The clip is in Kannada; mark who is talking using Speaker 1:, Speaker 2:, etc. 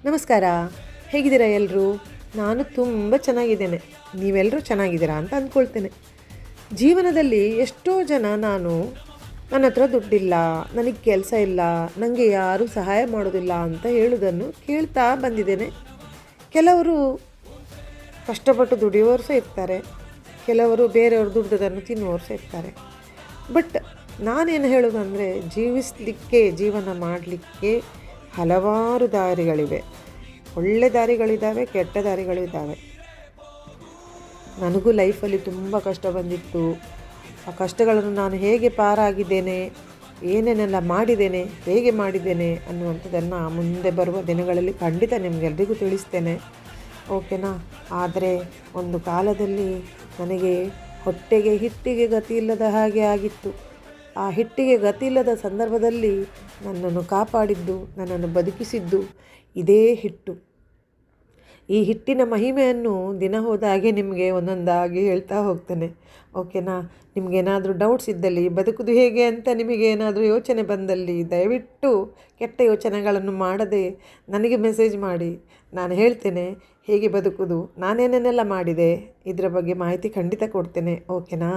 Speaker 1: ನಮಸ್ಕಾರ. ಹೇಗಿದ್ದೀರಾ ಎಲ್ಲರೂ? ನಾನು ತುಂಬ ಚೆನ್ನಾಗಿದ್ದೇನೆ. ನೀವೆಲ್ಲರೂ ಚೆನ್ನಾಗಿದ್ದೀರಾ ಅಂತ ಅಂದ್ಕೊಳ್ತೇನೆ. ಜೀವನದಲ್ಲಿ ಎಷ್ಟೋ ಜನ ನನ್ನ ಹತ್ರ ದುಡ್ಡಿಲ್ಲ, ನನಗೆ ಕೆಲಸ ಇಲ್ಲ, ನನಗೆ ಯಾರೂ ಸಹಾಯ ಮಾಡೋದಿಲ್ಲ ಅಂತ ಹೇಳೋದನ್ನು ಕೇಳ್ತಾ ಬಂದಿದ್ದೇನೆ. ಕೆಲವರು ಕಷ್ಟಪಟ್ಟು ದುಡಿಯೋರು ಸಹ ಇರ್ತಾರೆ, ಕೆಲವರು ಬೇರೆಯವರು ದುಡ್ದದನ್ನು ತಿನ್ನುವವರು ಸಹ ಇರ್ತಾರೆ. ಬಟ್ ನಾನೇನು ಹೇಳೋದಂದರೆ, ಜೀವನ ಮಾಡಲಿಕ್ಕೆ ಹಲವಾರು ದಾರಿಗಳಿವೆ. ಒಳ್ಳೆ ದಾರಿಗಳಿದ್ದಾವೆ, ಕೆಟ್ಟ ದಾರಿಗಳಿದ್ದಾವೆ. ನನಗೂ ಲೈಫಲ್ಲಿ ತುಂಬ ಕಷ್ಟ ಬಂದಿತ್ತು. ಆ ಕಷ್ಟಗಳನ್ನು ನಾನು ಹೇಗೆ ಪಾರಾಗಿದ್ದೇನೆ, ಏನೇನೆಲ್ಲ ಮಾಡಿದ್ದೇನೆ, ಹೇಗೆ ಮಾಡಿದ್ದೇನೆ ಅನ್ನುವಂಥದ್ದನ್ನು ಮುಂದೆ ಬರುವ ದಿನಗಳಲ್ಲಿ ಖಂಡಿತ ನಿಮಗೆಲ್ಲರಿಗೂ ತಿಳಿಸ್ತೇನೆ, ಓಕೆನಾ? ಆದರೆ ಒಂದು ಕಾಲದಲ್ಲಿ ನನಗೆ ಹೊಟ್ಟೆಗೆ ಹಿಟ್ಟಿಗೆ ಗತಿ ಇಲ್ಲದ ಹಾಗೆ ಆಗಿತ್ತು. ಆ ಹಿಟ್ಟಿಗೆ ಗತಿ ಇಲ್ಲದ ಸಂದರ್ಭದಲ್ಲಿ ನನ್ನನ್ನು ಕಾಪಾಡಿದ್ದು, ನನ್ನನ್ನು ಬದುಕಿಸಿದ್ದು ಇದೇ ಹಿಟ್ಟು. ಈ ಹಿಟ್ಟಿನ ಮಹಿಮೆಯನ್ನು ದಿನ ಹೋದ ಹಾಗೆ ನಿಮಗೆ ಒಂದೊಂದಾಗಿ ಹೇಳ್ತಾ ಹೋಗ್ತೇನೆ, ಓಕೆನಾ? ನಿಮಗೇನಾದರೂ ಡೌಟ್ಸ್ ಇದ್ದಲ್ಲಿ, ಬದುಕುವುದು ಹೇಗೆ ಅಂತ ನಿಮಗೇನಾದರೂ ಯೋಚನೆ ಬಂದಲ್ಲಿ, ದಯವಿಟ್ಟು ಕೆಟ್ಟ ಯೋಚನೆಗಳನ್ನು ಮಾಡದೆ ನನಗೆ ಮೆಸೇಜ್ ಮಾಡಿ. ನಾನು ಹೇಳ್ತೇನೆ ಹೇಗೆ ಬದುಕುವುದು, ನಾನೇನೇನೆಲ್ಲ ಮಾಡಿದೆ, ಇದರ ಬಗ್ಗೆ ಮಾಹಿತಿ ಖಂಡಿತ ಕೊಡ್ತೇನೆ, ಓಕೆನಾ?